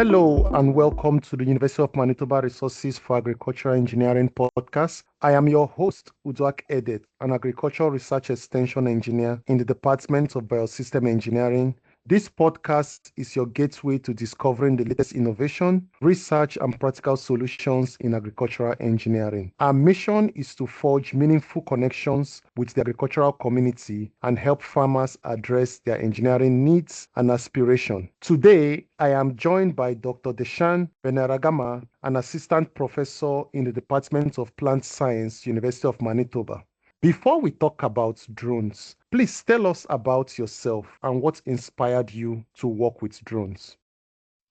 Hello and welcome to the University of Manitoba Resources for Agricultural Engineering podcast. I am your host, Uduak Edet, an agricultural research extension engineer in the Department of Biosystem Engineering. This podcast is your gateway to discovering the latest innovation, research, and practical solutions in agricultural engineering. Our mission is to forge meaningful connections with the agricultural community and help farmers address their engineering needs and aspirations. Today, I am joined by Dr. Dilshan Benaragama, an assistant professor in the Department of Plant Science, University of Manitoba. Before we talk about drones, please tell us about yourself and what inspired you to work with drones.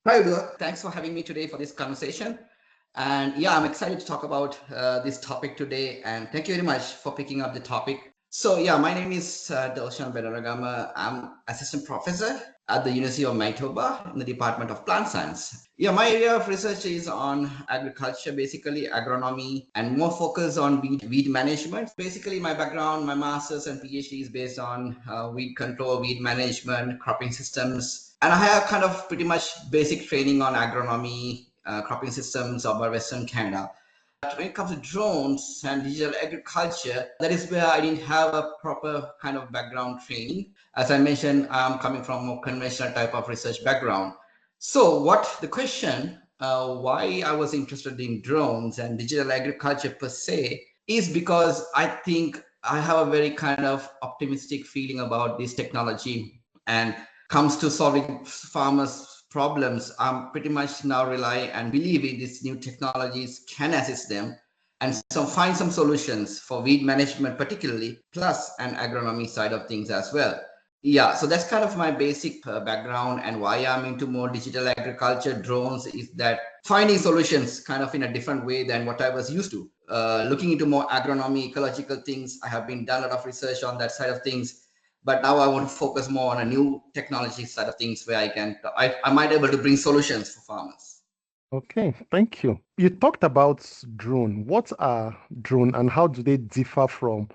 Hi, Uduak. Thanks for having me today for this conversation. And yeah, I'm excited to talk about this topic today. And thank you very much for picking up the topic. So yeah, my name is Dilshan Benaragama. I'm assistant professor at the University of Manitoba in the Department of Plant Science. Yeah, my area of research is on agriculture, basically agronomy, and more focus on weed management. Basically, my background, my master's and PhD is based on weed control, weed management, cropping systems. And I have kind of pretty much basic training on agronomy, cropping systems over Western Canada. When it comes to drones and digital agriculture, that is where I didn't have a proper kind of background training. As I mentioned, I'm coming from a more conventional type of research background. So what the question, why I was interested in drones and digital agriculture per se, is because I think I have a very kind of optimistic feeling about this technology and comes to solving farmers' problems. I'm pretty much now rely and believe in these new technologies can assist them and find some solutions for weed management particularly, plus an agronomy side of things as well. Yeah, so that's kind of my basic background, and why I'm into more digital agriculture drones is that finding solutions kind of in a different way than what I was used to. Looking into more agronomy, ecological things. I have been done a lot of research on that side of things. But now I want to focus more on a new technology side of things where I might be able to bring solutions for farmers. Okay, thank you. You talked about drone. What are drone and how do they differ from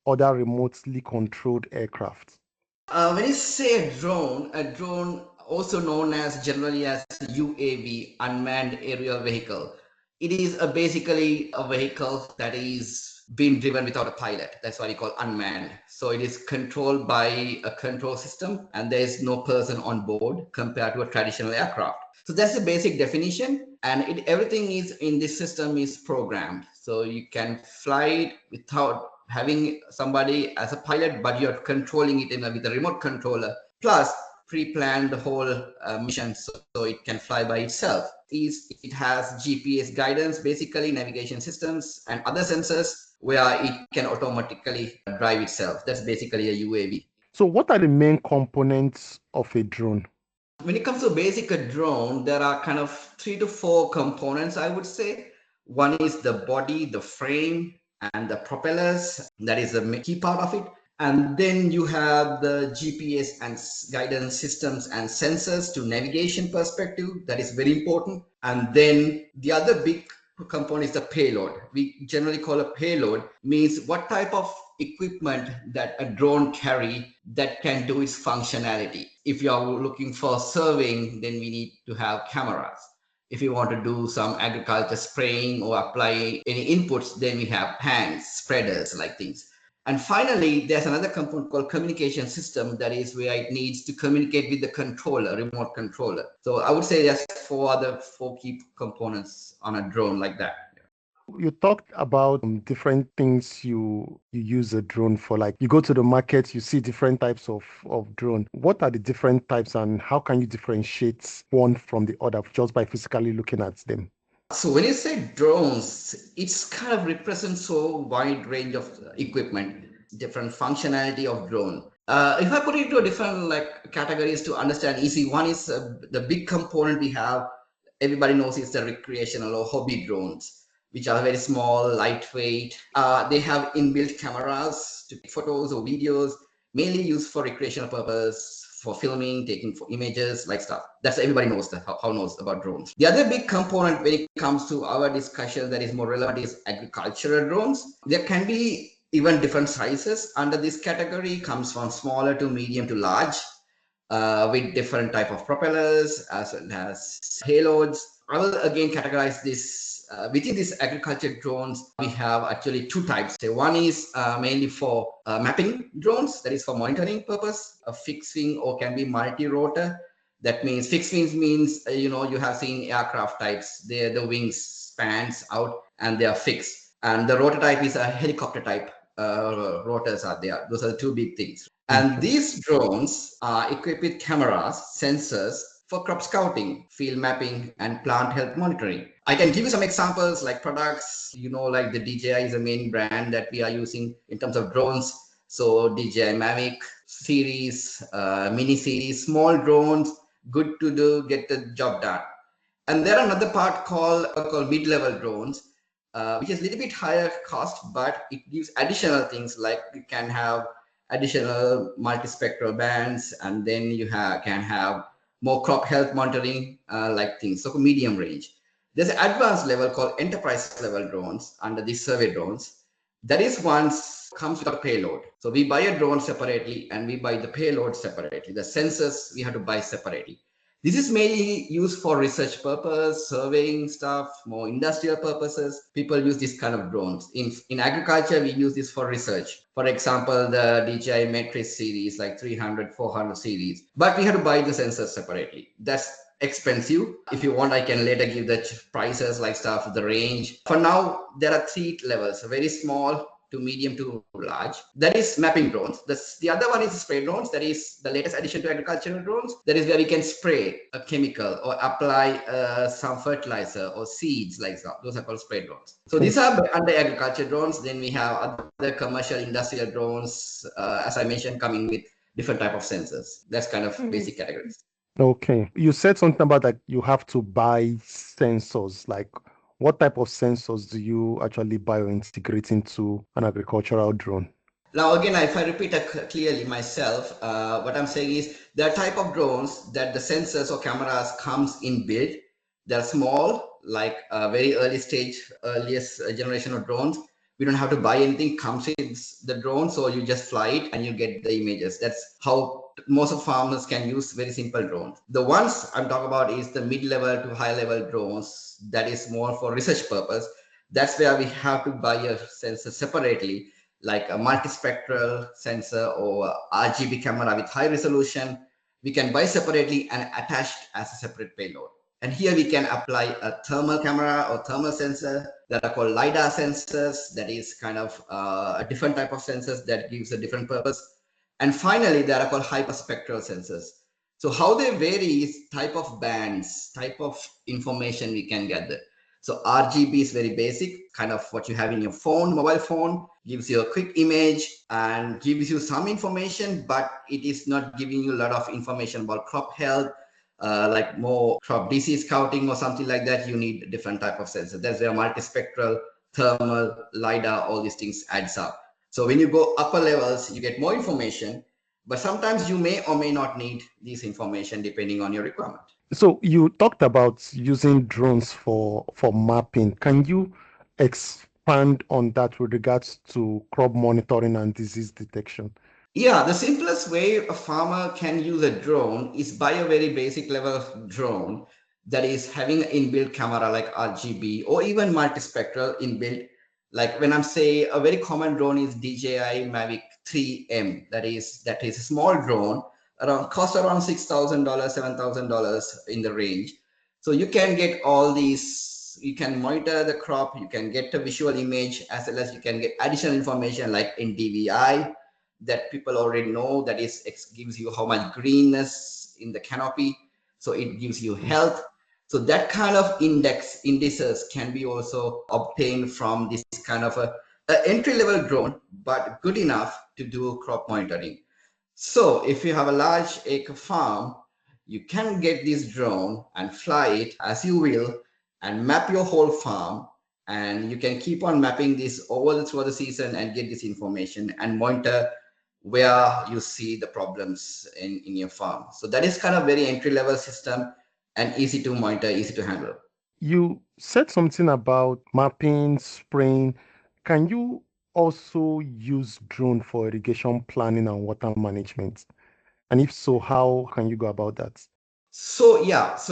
other remotely controlled aircraft? When you say a drone also known as generally as UAV, unmanned aerial vehicle, it is basically a vehicle that is being driven without a pilot. That's why we call unmanned. So it is controlled by a control system and there is no person on board compared to a traditional aircraft. So that's the basic definition, and everything is in this system is programmed. So you can fly it without having somebody as a pilot, but you're controlling it with a remote controller, plus pre-planned the whole mission so it can fly by itself. It has GPS guidance, basically navigation systems and other sensors where it can automatically drive itself. That's basically a UAV. So what are the main components of a drone? When it comes to basic a drone, there are kind of 3 to 4 components, I would say. One is the body, the frame, and the propellers. That is the key part of it. And then you have the GPS and guidance systems and sensors to navigation perspective. That is very important. And then the other big component is the payload. We generally call a payload means what type of equipment that a drone carry that can do its functionality. If you are looking for surveying, then we need to have cameras. If you want to do some agriculture spraying or apply any inputs, then we have hands, spreaders, like things. And finally, there's another component called communication system. That is where it needs to communicate with the controller, remote controller. So I would say there's 4 key components on a drone like that. You talked about different things you use a drone for. Like you go to the market, you see different types of drone. What are the different types and how can you differentiate one from the other just by physically looking at them? So when you say drones, it's kind of represents so wide range of equipment, different functionality of drone. If I put it into a different categories to understand easy, one is the big component we have. Everybody knows it's the recreational or hobby drones, which are very small, lightweight. They have inbuilt cameras to take photos or videos, mainly used for recreational purpose, for filming, taking for images, like stuff. That's everybody knows that, how knows about drones. The other big component when it comes to our discussion that is more relevant is agricultural drones. There can be even different sizes under this category, comes from smaller to medium to large. with different type of propellers as well as payloads. I will again categorize this within these agriculture drones. We have actually two types. One is mainly for mapping drones, that is for monitoring purpose, a fixed wing or can be multi-rotor. That means fixed wings means you have seen aircraft types. The wings spans out and they are fixed. And the rotor type is a helicopter type. Rotors are there. Those are the two big things. And these drones are equipped with cameras, sensors for crop scouting, field mapping, and plant health monitoring. I can give you some examples like products, like the DJI is the main brand that we are using in terms of drones. So DJI Mavic series, mini series, small drones, good to do, get the job done. And there are another part called mid-level drones, which is a little bit higher cost, but it gives additional things like you can have additional multispectral bands, and then you can have more crop health monitoring like things. So medium range. There's an advanced level called enterprise level drones under these survey drones. That is once comes with a payload. So we buy a drone separately and we buy the payload separately. The sensors we have to buy separately. This is mainly used for research purpose, surveying stuff, more industrial purposes. People use this kind of drones. In agriculture, we use this for research. For example, the DJI Matrix series, like 300, 400 series. But we have to buy the sensors separately. That's expensive. If you want, I can later give the prices, like stuff, the range. For now, there are three levels, very small to medium to large. That is mapping drones. The other one is spray drones. That is the latest addition to agricultural drones. That is where we can spray a chemical or apply some fertilizer or seeds like that. Those are called spray drones. So these are under agriculture drones. Then we have other commercial industrial drones, as I mentioned, coming with different type of sensors. That's kind of basic categories. Okay. You said something about that you have to buy sensors. Like, what type of sensors do you actually buy or integrate into an agricultural drone? Now, again, if I repeat clearly myself, what I'm saying is there are type of drones that the sensors or cameras comes in built. They're small, like very early stage, earliest generation of drones. We don't have to buy anything, comes in the drone, so you just fly it and you get the images. That's how most of farmers can use very simple drones. The ones I'm talking about is the mid-level to high-level drones. That is more for research purpose. That's where we have to buy a sensor separately, like a multispectral sensor or RGB camera with high resolution. We can buy separately and attached as a separate payload. And here we can apply a thermal camera or thermal sensor that are called LiDAR sensors. That is kind of a different type of sensors that gives a different purpose. And finally, there are called hyperspectral sensors. So how they vary is type of bands, type of information we can gather. So RGB is very basic, kind of what you have in your phone, mobile phone, gives you a quick image and gives you some information, but it is not giving you a lot of information about crop health, like more crop disease scouting or something like that. You need a different type of sensor. That's where multispectral, thermal, LiDAR, all these things adds up. So when you go upper levels, you get more information, but sometimes you may or may not need this information depending on your requirement. So you talked about using drones for mapping. Can you expand on that with regards to crop monitoring and disease detection? Yeah, the simplest way a farmer can use a drone is buy a very basic level of drone that is having an inbuilt camera like RGB or even multispectral inbuilt. Like when I'm say a very common drone is DJI Mavic 3M. That is a small drone cost around $6,000, $7,000 in the range. So you can get all these. You can monitor the crop. You can get a visual image as well as you can get additional information like in DVI that people already know. That is, it gives you how much greenness in the canopy. So it gives you health. So that kind of indices can be also obtained from this kind of a entry-level drone, but good enough to do crop monitoring. So if you have a large acre farm, you can get this drone and fly it as you will and map your whole farm. And you can keep on mapping this throughout the season and get this information and monitor where you see the problems in your farm. So that is kind of very entry-level system and easy to monitor, easy to handle. You said something about mapping, spraying. Can you also use drone for irrigation planning and water management? And if so, how can you go about that? So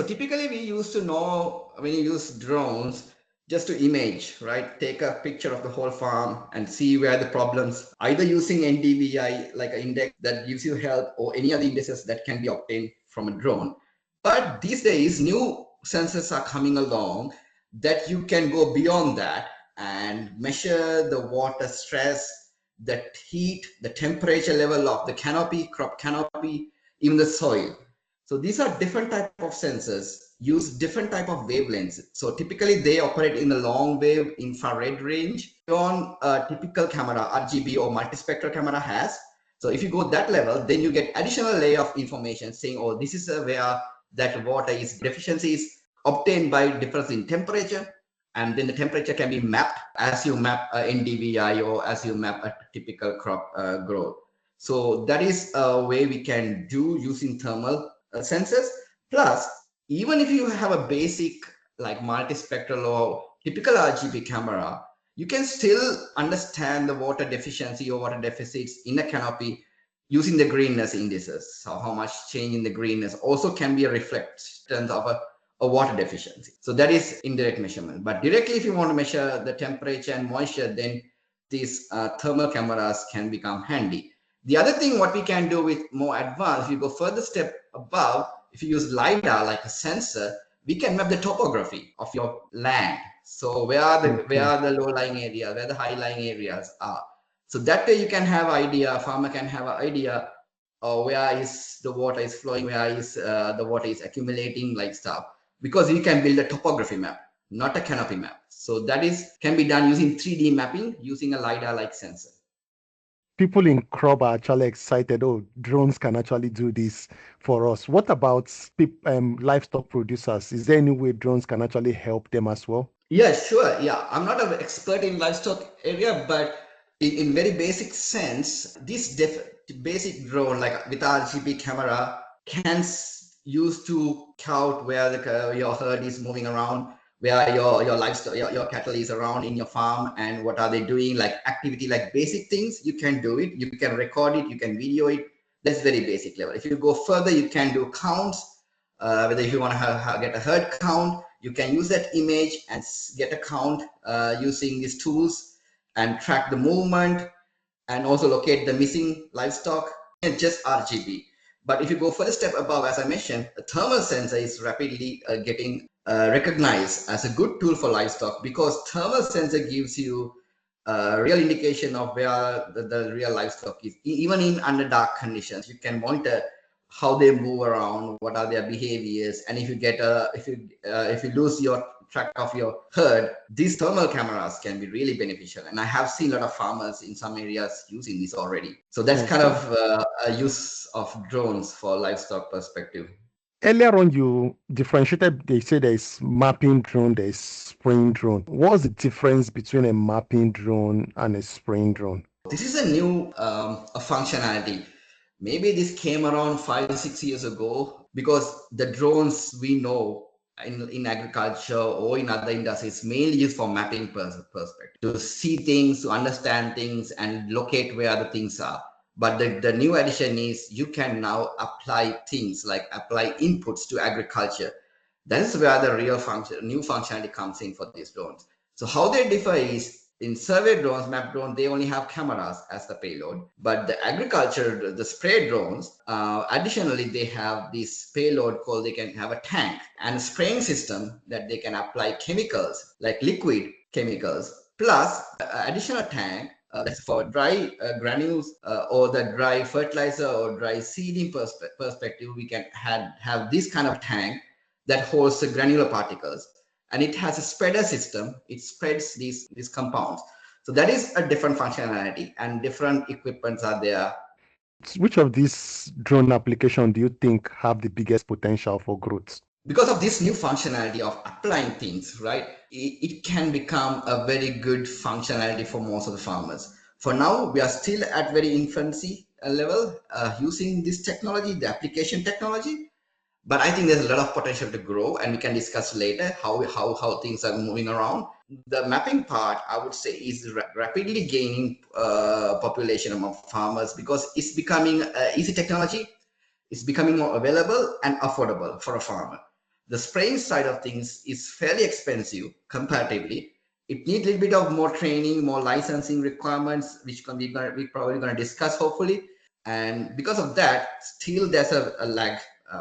typically we used to know when you use drones just to image, right? Take a picture of the whole farm and see where the problems, either using NDVI like an index that gives you help or any other indices that can be obtained from a drone. But these days, new sensors are coming along that you can go beyond that and measure the water stress, the heat, the temperature level of the canopy, crop canopy, even the soil. So these are different type of sensors, use different type of wavelengths. So typically they operate in the long wave infrared range beyond a typical camera, RGB or multispectral camera has. So if you go that level, then you get additional layer of information saying, oh, this is where that water is deficiency is obtained by difference in temperature. And then the temperature can be mapped as you map NDVI or as you map a typical crop growth. So that is a way we can do using thermal sensors. Plus, even if you have a basic like multispectral or typical RGB camera, you can still understand the water deficiency or water deficits in a canopy using the greenness indices. So how much change in the greenness also can be a reflection of a water deficiency. So that is indirect measurement. But directly, if you want to measure the temperature and moisture, then these thermal cameras can become handy. The other thing what we can do with more advanced, if you go further step above, if you use LiDAR like a sensor, we can map the topography of your land. So where are the low-lying areas, where the high-lying areas are. So that way you can have idea, farmer can have an idea where is the water is flowing, where is the water is accumulating, like stuff. Because you can build a topography map, not a canopy map. So that is can be done using 3D mapping using a LiDAR-like sensor. People in crop are actually excited. Oh, drones can actually do this for us. What about livestock producers? Is there any way drones can actually help them as well? Yeah, sure. Yeah, I'm not an expert in livestock area, but in very basic sense, this basic drone, like with RGB camera, can use to count where your herd is moving around, where your livestock, your cattle is around in your farm, and what are they doing, like activity, like basic things. You can do it. You can record it. You can video it. That's very basic level. If you go further, you can do counts. Whether if you want to get a herd count, you can use that image and get a count using these tools and track the movement and also locate the missing livestock and just RGB. But if you go further step above, as I mentioned, a thermal sensor is rapidly getting recognized as a good tool for livestock because thermal sensor gives you a real indication of where the real livestock is. Even in under dark conditions, you can monitor how they move around, what are their behaviors, and if you get if you lose your track of your herd, these thermal cameras can be really beneficial. And I have seen a lot of farmers in some areas using this already. So that's kind of a use of drones for livestock perspective. Earlier on, you differentiated, they say there's mapping drone, there's spraying drone. What's the difference between a mapping drone and a spraying drone? This is a new a functionality. Maybe this came around 5 or 6 years ago because the drones we know in agriculture or in other industries mainly used for mapping perspective to see things, to understand things, and locate where the things are. But the new addition is you can now apply things like apply inputs to agriculture. That is where the real new functionality comes in for these drones. So how they differ is in survey drones, map drones, they only have cameras as the payload. But the agriculture, the spray drones, additionally, they have this payload called they can have a tank and a spraying system that they can apply chemicals like liquid chemicals plus additional tank that's for dry granules or the dry fertilizer or dry seeding perspective. We can have this kind of tank that holds the granular particles, and it has a spreader system. It spreads these compounds. So that is a different functionality, and different equipments are there. Which of these drone applications do you think have the biggest potential for growth? Because of this new functionality of applying things, right, it can become a very good functionality for most of the farmers. For now, we are still at very infancy level using this technology, the application technology. But I think there's a lot of potential to grow, and we can discuss later how things are moving around. The mapping part, I would say, is rapidly gaining population among farmers because it's becoming easy technology. It's becoming more available and affordable for a farmer. The spraying side of things is fairly expensive comparatively. It needs a little bit of more training, more licensing requirements, which we're probably going to discuss hopefully. And because of that, still there's a lag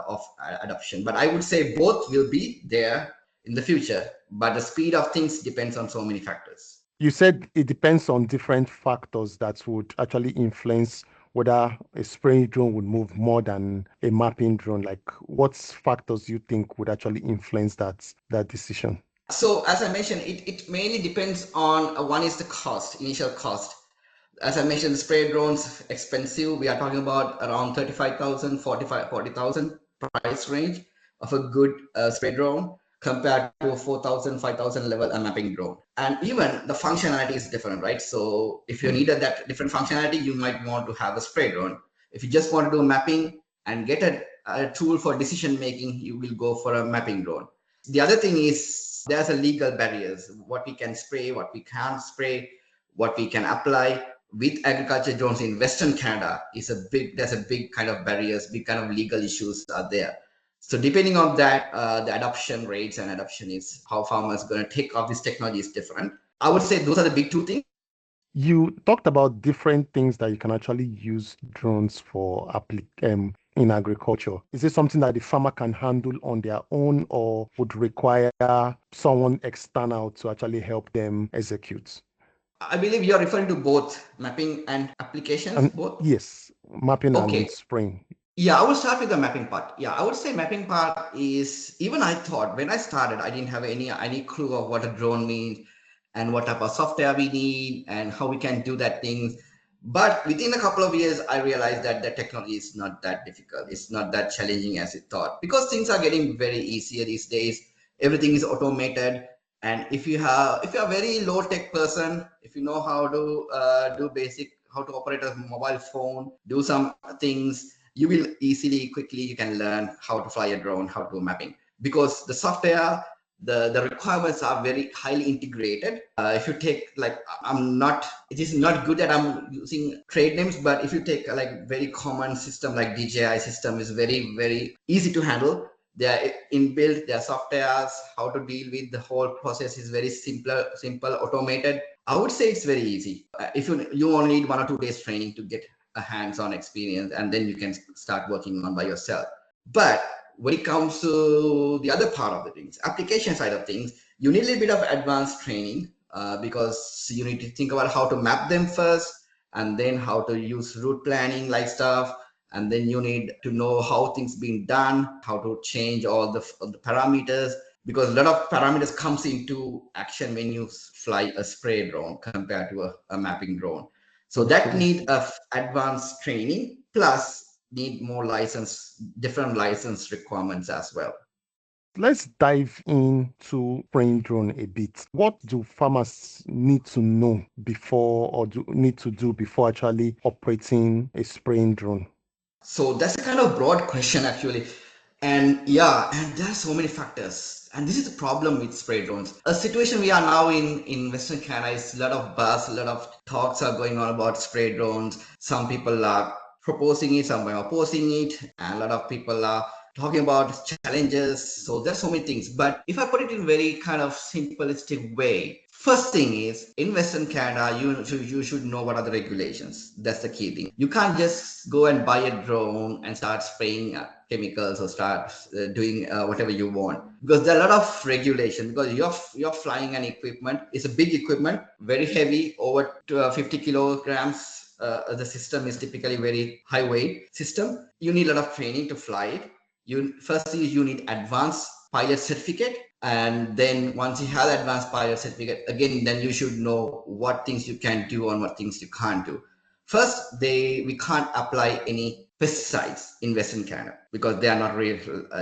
of adoption. But I would say both will be there in the future. But the speed of things depends on so many factors. You said it depends on different factors that would actually influence whether a spraying drone would move more than a mapping drone. Like what factors you think would actually influence that decision? So as I mentioned, it mainly depends on one is the cost, initial cost. As I mentioned, the spray drones expensive. We are talking about around 35,000, 40,000 price range of a good spray drone compared to a 4,000, 5,000 level a mapping drone. And even the functionality is different, right? So if you needed that different functionality, you might want to have a spray drone. If you just want to do mapping and get a tool for decision making, you will go for a mapping drone. The other thing is there's a legal barriers, what we can spray, what we can't spray, what we can apply with agriculture drones in Western Canada there's a big kind of barriers, big kind of legal issues are there. So depending on that, the adoption rates and adoption is how farmers going to take off this technology is different. I would say those are the big two things. You talked about different things that you can actually use drones for in agriculture. Is it something that the farmer can handle on their own or would require someone external to actually help them execute? I believe you're referring to both mapping and applications, And both. yes, mapping Okay. and spraying. Yeah, I will start with the mapping part. Yeah, I would say mapping part is even I thought when I started, I didn't have any clue of what a drone means and what type of software we need and how we can do that things. But within a couple of years, I realized that the technology is not that difficult. It's not that challenging as it thought because things are getting very easier these days. Everything is automated. And if you're a very low tech person, if you know how to do basic, how to operate a mobile phone, do some things, you will quickly you can learn how to fly a drone, how to do mapping because the software, the requirements are very highly integrated. If you take it is not good that I'm using trade names, but if you take like very common system like DJI system is very, very easy to handle. They are inbuilt, their softwares, how to deal with the whole process is very simple, automated. I would say it's very easy. If you only need 1 or 2 days training to get a hands-on experience, and then you can start working on by yourself. But when it comes to the other part of the things, application side of things, you need a little bit of advanced training because you need to think about how to map them first, and then how to use route planning like stuff, and then you need to know how things being done, how to change all the parameters, because a lot of parameters comes into action when you fly a spray drone compared to a mapping drone. So that need of advanced training plus need more different license requirements as well. Let's dive into spraying drone a bit. What do farmers need to know before or need to do before actually operating a spraying drone? So that's a kind of broad question actually. And yeah, and there are so many factors. And this is the problem with spray drones. A situation we are now in Western Canada is a lot of buzz, a lot of talks are going on about spray drones. Some people are proposing it, some are opposing it, and a lot of people are talking about challenges. So there's so many things. But if I put it in very kind of simplistic way, first thing is in Western Canada, you should know what are the regulations. That's the key thing. You can't just go and buy a drone and start spraying chemicals or start doing whatever you want, because there are a lot of regulation, because you're flying an equipment. It's a big equipment, very heavy, over to 50 kilograms. The system is typically very high weight system. You need a lot of training to fly it. You need advanced pilot certificate, and then once you have advanced pilot certificate, again, then you should know what things you can do and what things you can't do. First, we can't apply any pesticides in Western Canada because they are not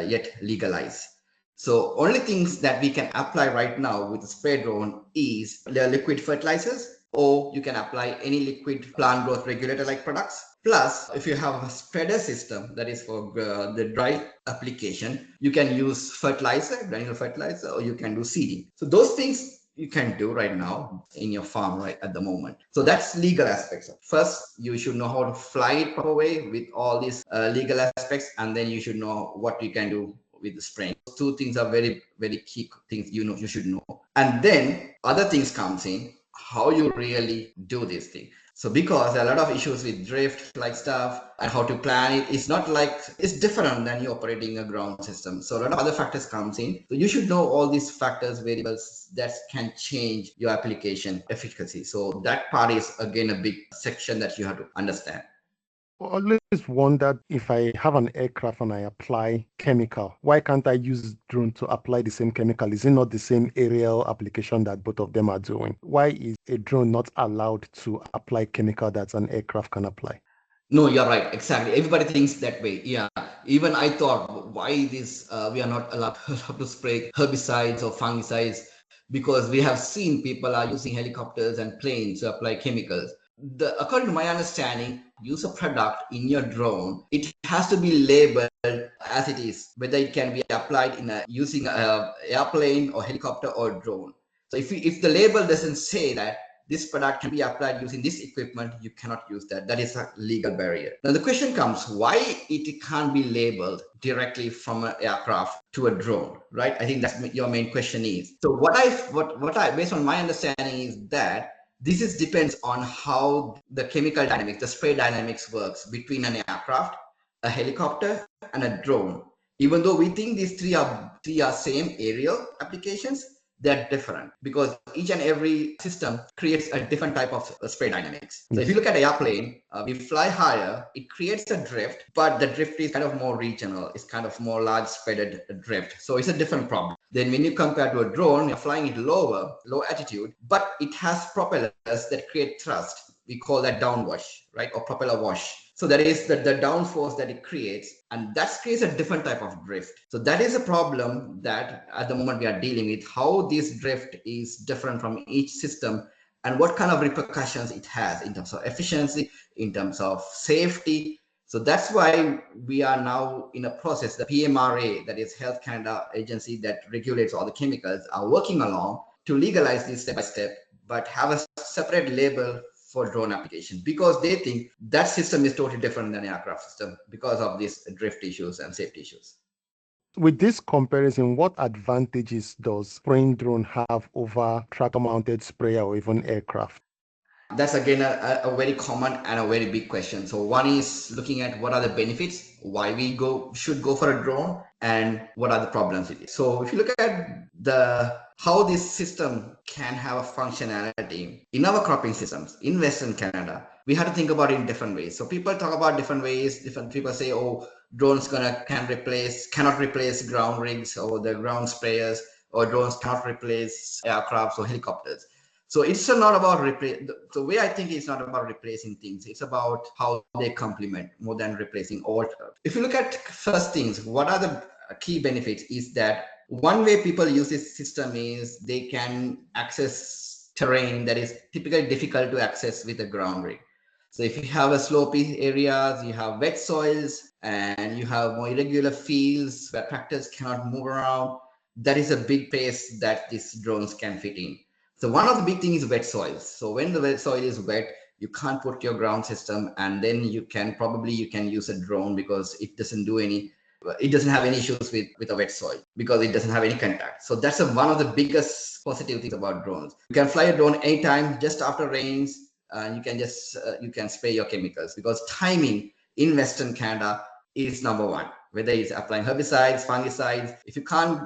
yet legalized. So only things that we can apply right now with the spray drone is the liquid fertilizers, or you can apply any liquid plant growth regulator like products. Plus, if you have a spreader system that is for the dry application, you can use fertilizer, granular fertilizer, or you can do seeding. So those things you can do right now in your farm right at the moment. So that's legal aspects. First, you should know how to fly it proper way with all these legal aspects, and then you should know what you can do with the spraying. Those two things are very, very key things you should know. And then other things comes in, how you really do this thing. So because there are a lot of issues with drift like stuff and how to plan it, it's not like it's different than you operating a ground system. So a lot of other factors comes in. So you should know all these factors, variables that can change your application efficacy. So that part is again a big section that you have to understand. I always wondered if I have an aircraft and I apply chemical, why can't I use drone to apply the same chemical? Is it not the same aerial application that both of them are doing? Why is a drone not allowed to apply chemical that an aircraft can apply? No, you're right. Exactly. Everybody thinks that way. Yeah. Even I thought, why this? We are not allowed to spray herbicides or fungicides because we have seen people are using helicopters and planes to apply chemicals. According to my understanding, use a product in your drone, it has to be labeled as it is, whether it can be applied in using a airplane or helicopter or drone. So if the label doesn't say that this product can be applied using this equipment, you cannot use that. That is a legal barrier. Now the question comes, why it can't be labeled directly from an aircraft to a drone, right? I think that's your main question is. So what I based on my understanding is that this depends on how the chemical dynamics, the spray dynamics works between an aircraft, a helicopter, and a drone. Even though we think these three are same aerial applications, they're different because each and every system creates a different type of spray dynamics. So if you look at an airplane, we fly higher, it creates a drift, but the drift is kind of more regional. It's kind of more large spreaded drift. So it's a different problem. Then when you compare to a drone, you're flying it low altitude, but it has propellers that create thrust. We call that downwash, right? Or propeller wash. So that is the downforce that it creates, and that creates a different type of drift. So that is a problem that at the moment we are dealing with, how this drift is different from each system and what kind of repercussions it has in terms of efficiency, in terms of safety. So that's why we are now in a process, the PMRA, that is Health Canada agency that regulates all the chemicals, are working along to legalize this step by step, but have a separate label for drone application because they think that system is totally different than aircraft system because of these drift issues and safety issues. With this comparison, what advantages does spraying drone have over tractor-mounted sprayer or even aircraft? That's again a very common and a very big question. So one is looking at what are the benefits, why we should go for a drone, and what are the problems with it. So if you look at how this system can have a functionality in our cropping systems in Western Canada, we have to think about it in different ways. So people talk about different ways. Different people say, oh, drones cannot replace ground rigs or the ground sprayers, or drones cannot replace aircrafts or helicopters. So it's not about the way I think it's not about replacing things. It's about how they complement more than replacing all. If you look at first things, what are the key benefits is that one way people use this system is they can access terrain that is typically difficult to access with a ground rig. So if you have a slopey areas, you have wet soils, and you have more irregular fields where tractors cannot move around, that is a big space that these drones can fit in. So one of the big things is wet soils. So when the wet soil is wet, you can't put your ground system, and then you can use a drone because it doesn't have any issues with a wet soil because it doesn't have any contact. So that's one of the biggest positive things about drones. You can fly a drone anytime, just after rains, and you can spray your chemicals because timing in Western Canada is number one. Whether it's applying herbicides, fungicides, if you can't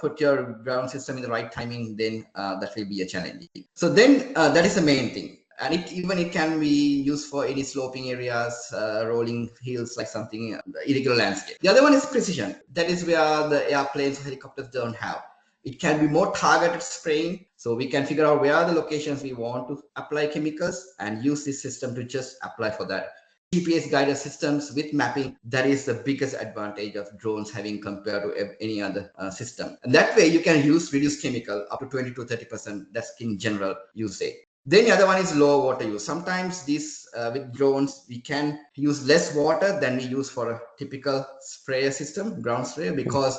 put your ground system in the right timing, then that will be a challenge. So then that is the main thing. And it can be used for any sloping areas, rolling hills, like something, irregular landscape. The other one is precision. That is where the airplanes or helicopters don't have. It can be more targeted spraying. So we can figure out where are the locations we want to apply chemicals and use this system to just apply for that. GPS guided systems with mapping, that is the biggest advantage of drones having compared to any other system. And that way you can reduce chemical up to 20 to 30%. That's in general usage. Then the other one is low water use. Sometimes with drones, we can use less water than we use for a typical sprayer system, ground sprayer, because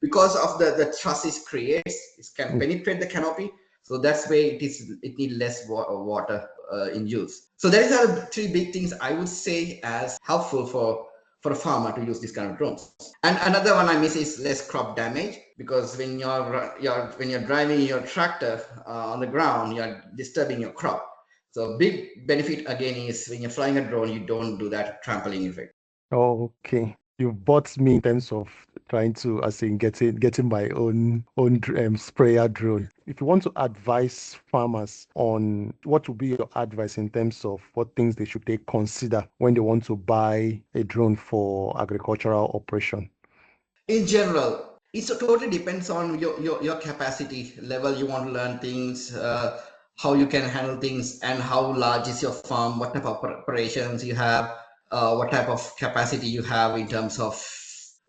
of the thrust it creates, it can penetrate the canopy. So that's why it needs less water in use. So there are three big things I would say as helpful for a farmer to use these kind of drones. And another one I miss is less crop damage, because when you're driving your tractor on the ground, you're disturbing your crop. So big benefit again is when you're flying a drone, you don't do that trampling effect. Okay. You've bought me in terms of trying to, as in getting my own sprayer drone. If you want to advise farmers on what would be your advice in terms of what things they should take consider when they want to buy a drone for agricultural operation. In general, it totally depends on your capacity level. You want to learn things, how you can handle things, and how large is your farm, what type of operations you have, what type of capacity you have in terms of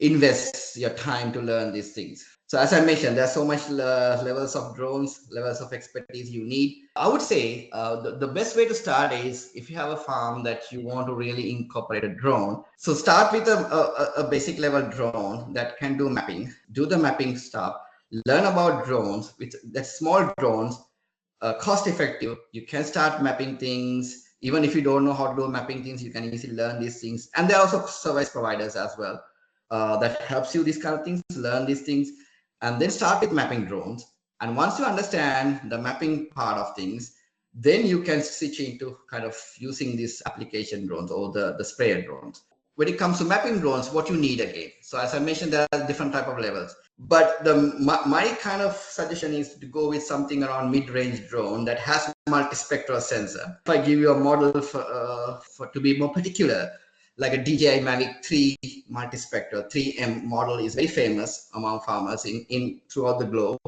invest your time to learn these things. So as I mentioned, there's so much levels of drones, levels of expertise you need. I would say the best way to start is if you have a farm that you want to really incorporate a drone. So start with a basic level drone that can do mapping, do the mapping stuff, learn about drones with the small drones, cost effective. You can start mapping things. Even if you don't know how to do mapping things, you can easily learn these things. And there are also service providers as well that helps you these kind of things, learn these things, and then start with mapping drones. And once you understand the mapping part of things, then you can switch into kind of using these application drones or the sprayer drones. When it comes to mapping drones, what you need again. So as I mentioned, there are different type of levels. But my kind of suggestion is to go with something around mid-range drone that has multispectral sensor. If I give you a model for to be more particular, like a DJI Mavic 3 multispectral 3M model is very famous among farmers in throughout the globe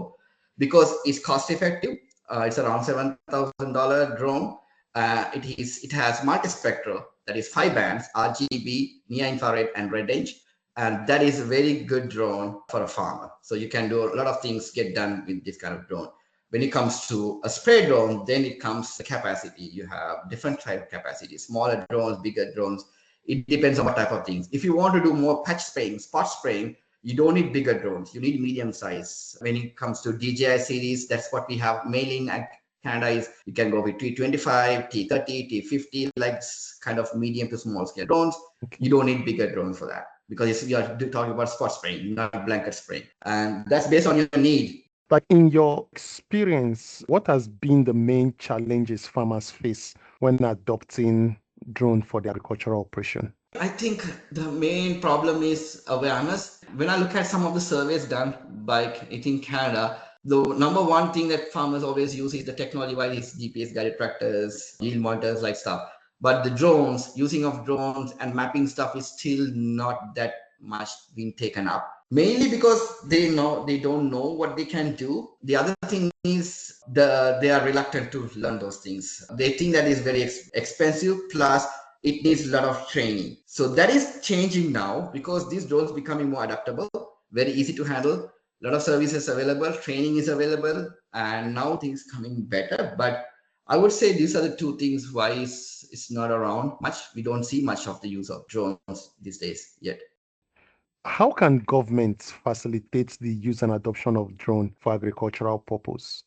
because it's cost effective. It's around $7,000 drone. It has multispectral, that is 5 bands, RGB, near infrared, and red range. And that is a very good drone for a farmer. So you can do a lot of things get done with this kind of drone. When it comes to a spray drone, then it comes to capacity. You have different type of capacity, smaller drones, bigger drones. It depends on what type of things. If you want to do more patch spraying, spot spraying, you don't need bigger drones. You need medium size. When it comes to DJI series, that's what we have mainly in Canada is you can go with T25, T30, T50, like kind of medium to small scale drones. You don't need bigger drones for that because you are talking about spot spraying, not blanket spraying. And that's based on your need. Like in your experience, what has been the main challenges farmers face when adopting drone for the agricultural operation? I think the main problem is awareness. When I look at some of the surveys done by it in Canada, the number one thing that farmers always use is the technology wise GPS guided tractors, yield monitors, like stuff. But the drones, using of drones and mapping stuff is still not that much being taken up. Mainly because they don't know what they can do. The other thing is they are reluctant to learn those things. They think that is very expensive. Plus, it needs a lot of training. So that is changing now because these drones becoming more adaptable, very easy to handle. A lot of services available, training is available, and now things coming better. But I would say these are the two things why it's not around much. We don't see much of the use of drones these days yet. How can governments facilitate the use and adoption of drone for agricultural purpose?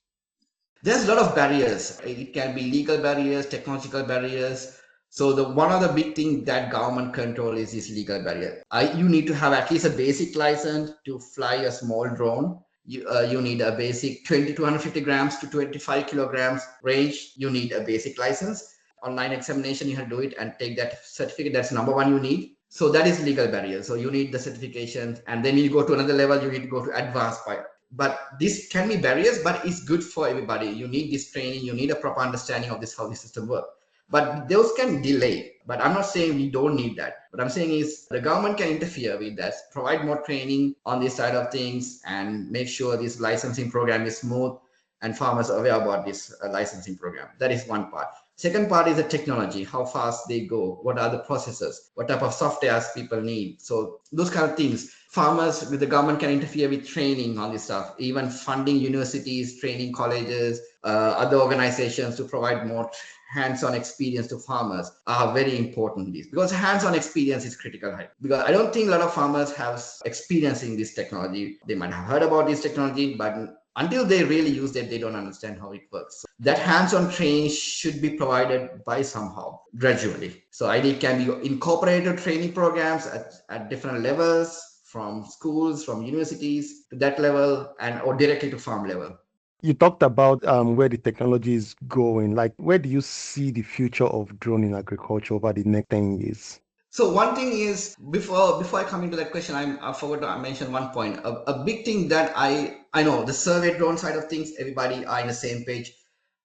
There's a lot of barriers. It can be legal barriers, technological barriers. So the one of the big thing that government control is this legal barrier. You need to have at least a basic license to fly a small drone. You need a basic 20 to 150 grams to 25 kilograms range. You need a basic license. Online examination, you have to do it and take that certificate. That's number one you need. So that is legal barrier. So you need the certification, and then you go to another level. You need to go to advanced part. But this can be barriers, but it's good for everybody. You need this training. You need a proper understanding of this how the system works. But those can delay. But I'm not saying we don't need that. What I'm saying is the government can interfere with that, provide more training on this side of things, and make sure this licensing program is smooth and farmers are aware about this licensing program. That is one part. Second part is the technology, how fast they go, what are the processes, what type of softwares people need. So those kind of things. Farmers with the government can interfere with training on this stuff, even funding universities, training colleges, other organizations to provide more hands-on experience to farmers are very important. Because hands-on experience is critical. Because I don't think a lot of farmers have experience in this technology. They might have heard about this technology, but until they really use it, they don't understand how it works. So that hands-on training should be provided by somehow gradually. So ideally, it can be incorporated training programs at different levels, from schools, from universities to that level, and or directly to farm level. You talked about where the technology is going. Like, where do you see the future of drone in agriculture over the next 10 years? So one thing is, before I come into that question, I forgot to mention one point. A big thing that I know, the survey drone side of things, everybody are in the same page.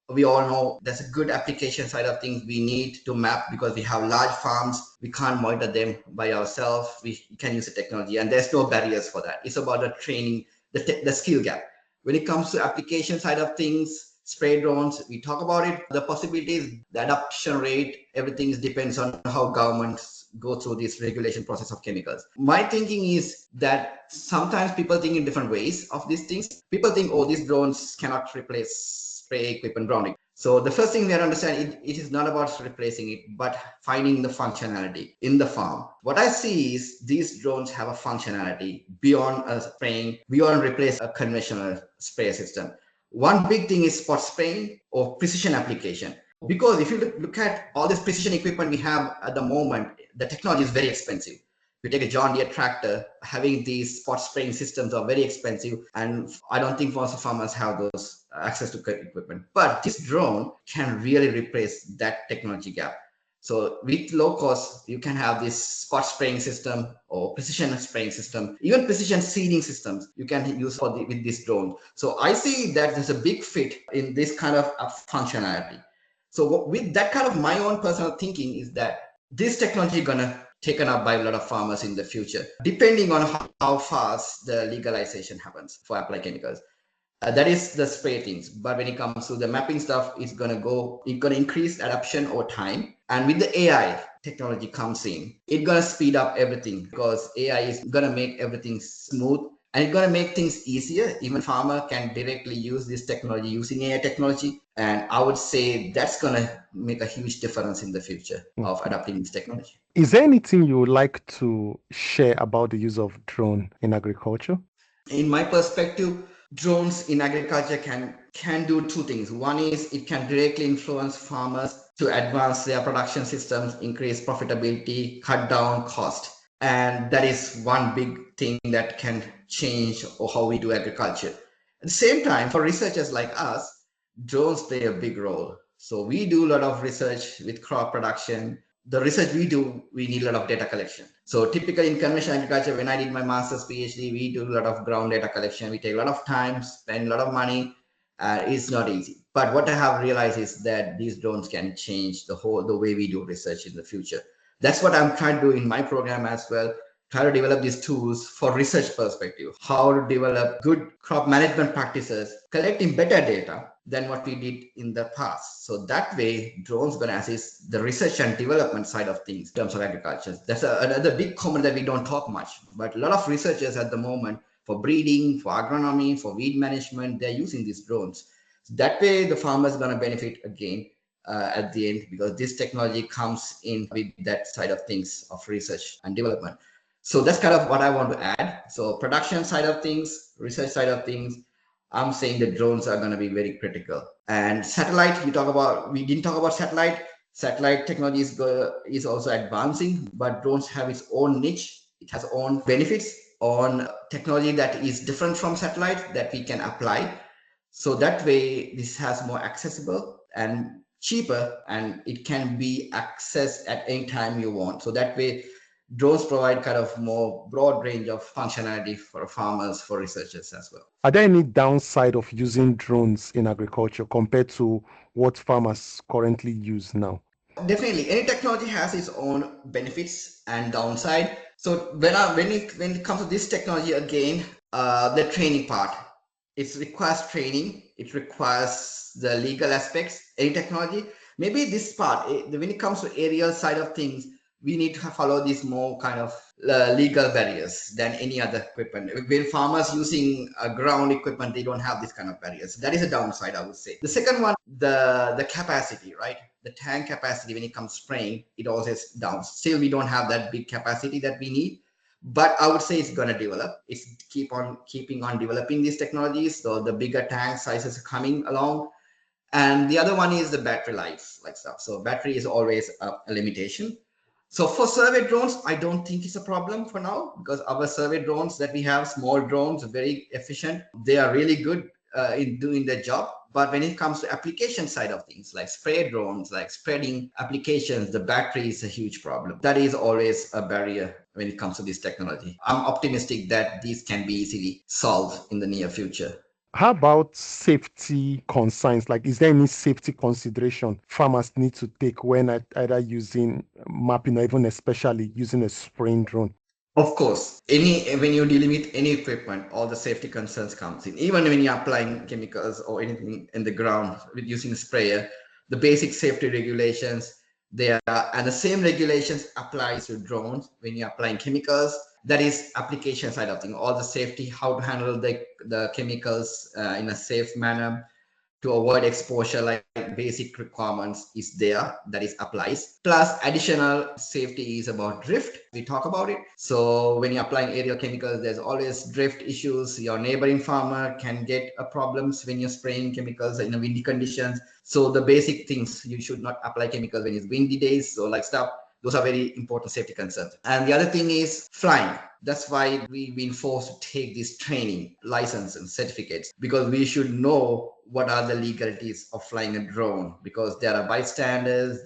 We all know there's a good application side of things we need to map, because we have large farms. We can't monitor them by ourselves. We can use the technology, and there's no barriers for that. It's about the training, the skill gap. When it comes to application side of things, spray drones, we talk about it. The possibilities, the adoption rate, everything depends on how governments go through this regulation process of chemicals. My thinking is that sometimes people think in different ways of these things. People think, oh, these drones cannot replace spray equipment, grounding. So the first thing we have to understand, it is not about replacing it, but finding the functionality in the farm. What I see is these drones have a functionality beyond a spraying, beyond replace a conventional spray system. One big thing is spot spraying or precision application. Because if you look at all this precision equipment we have at the moment, the technology is very expensive. You take a John Deere tractor, having these spot spraying systems are very expensive, and I don't think most farmers have those access to equipment. But this drone can really replace that technology gap. So with low cost, you can have this spot spraying system or precision spraying system, even precision seeding systems you can use with this drone. So I see that there's a big fit in this kind of functionality. So with that kind of my own personal thinking is that this technology gonna taken up by a lot of farmers in the future, depending on how fast the legalization happens for applied chemicals. That is the spray things. But when it comes to the mapping stuff, it's gonna increase adoption over time. And with the AI technology comes in, it's gonna speed up everything, because AI is gonna make everything smooth, and it's gonna make things easier. Even farmer can directly use this technology using AI technology. And I would say that's gonna make a huge difference in the future of adopting this technology. Is there anything you would like to share about the use of drone in agriculture? In my perspective, drones in agriculture can do two things. One is it can directly influence farmers to advance their production systems, increase profitability, cut down cost. And that is one big thing that can change how we do agriculture. At the same time, for researchers like us, drones play a big role. So we do a lot of research with crop production. The research we do, we need a lot of data collection. So typically in conventional agriculture, when I did my master's PhD, we do a lot of ground data collection. We take a lot of time, spend a lot of money. It's not easy. But what I have realized is that these drones can change the way we do research in the future. That's what I'm trying to do in my program as well. Try to develop these tools for research perspective, how to develop good crop management practices, collecting better data than what we did in the past. So that way, drones going to assist the research and development side of things in terms of agriculture. That's another big comment that we don't talk much, but a lot of researchers at the moment for breeding, for agronomy, for weed management, they're using these drones. So that way, the farmer is going to benefit again at the end, because this technology comes in with that side of things of research and development. So that's kind of what I want to add. So production side of things, research side of things, I'm saying the drones are going to be very critical. And satellite, we didn't talk about satellite. Satellite technology is also advancing, but drones have its own niche. It has own benefits on technology that is different from satellite that we can apply. So that way, this has more accessible and cheaper, and it can be accessed at any time you want. So that way, drones provide kind of more broad range of functionality for farmers, for researchers as well. Are there any downside of using drones in agriculture compared to what farmers currently use now? Definitely, any technology has its own benefits and downside. So when it comes to this technology again, the training part, it requires training. It requires the legal aspects. Any technology, maybe this part, when it comes to aerial side of things, we need to follow these more kind of legal barriers than any other equipment. When farmers using ground equipment, they don't have this kind of barriers. That is a downside, I would say. The second one, the capacity, right? The tank capacity when it comes spraying, it also is down. Still, we don't have that big capacity that we need. but I would say it's going to develop. It's keeping on developing these technologies. So the bigger tank sizes are coming along. And the other one is the battery life, like stuff. So battery is always a limitation. So for survey drones, I don't think it's a problem for now, because our survey drones that we have, small drones, are very efficient. They are really good in doing their job. But when it comes to application side of things, like spray drones, like spreading applications, the battery is a huge problem. That is always a barrier when it comes to this technology. I'm optimistic that these can be easily solved in the near future. How about safety concerns? Like, is there any safety consideration farmers need to take when either using mapping or even especially using a spraying drone? Of course, when you're dealing with any equipment, all the safety concerns comes in. Even when you're applying chemicals or anything in the ground with using a sprayer, the basic safety regulations there, and the same regulations applies to drones when you're applying chemicals. That is application side of thing. All the safety, how to handle the chemicals in a safe manner, to avoid exposure, like basic requirements is there, that is applies. Plus additional safety is about drift, we talk about it. So when you're applying aerial chemicals, there's always drift issues. Your neighboring farmer can get problems when you're spraying chemicals in the windy conditions. So the basic things, you should not apply chemicals when it's windy days, so like stuff. Those are very important safety concerns. And the other thing is flying. That's why we've been forced to take this training, license, and certificates, because we should know what are the legalities of flying a drone. Because there are bystanders,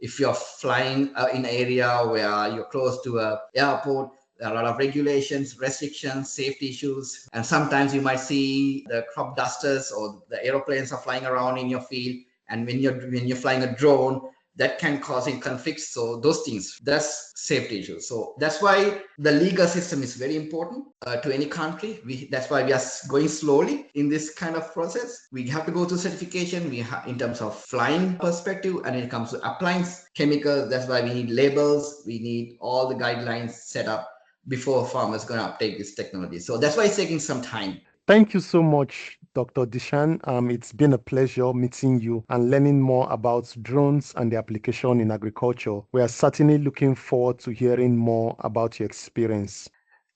if you're flying in an area where you're close to an airport, there are a lot of regulations, restrictions, safety issues, and sometimes you might see the crop dusters or the aeroplanes are flying around in your field. And when you're flying a drone, that can cause in conflicts. So those things, that's safety issues. So that's why the legal system is very important to any country. That's why we are going slowly in this kind of process. We have to go through certification. In terms of flying perspective, and when it comes to applying chemicals, that's why we need labels. We need all the guidelines set up before farmers going to uptake this technology. So that's why it's taking some time. Thank you so much, Dr. Dilshan. It's been a pleasure meeting you and learning more about drones and the application in agriculture. We are certainly looking forward to hearing more about your experience.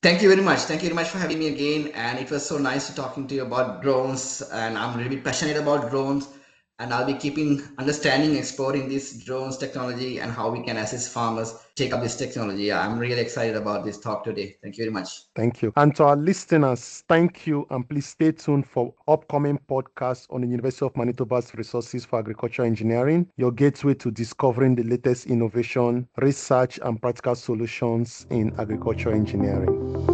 Thank you very much. Thank you very much for having me again. And it was so nice to talking to you about drones. And I'm really passionate about drones. And I'll be keeping understanding, exploring this drones technology and how we can assist farmers take up this technology. Yeah, I'm really excited about this talk today. Thank you very much. Thank you. And to our listeners, thank you. And please stay tuned for upcoming podcasts on the University of Manitoba's Resources for Agricultural Engineering, your gateway to discovering the latest innovation, research, and practical solutions in agricultural engineering.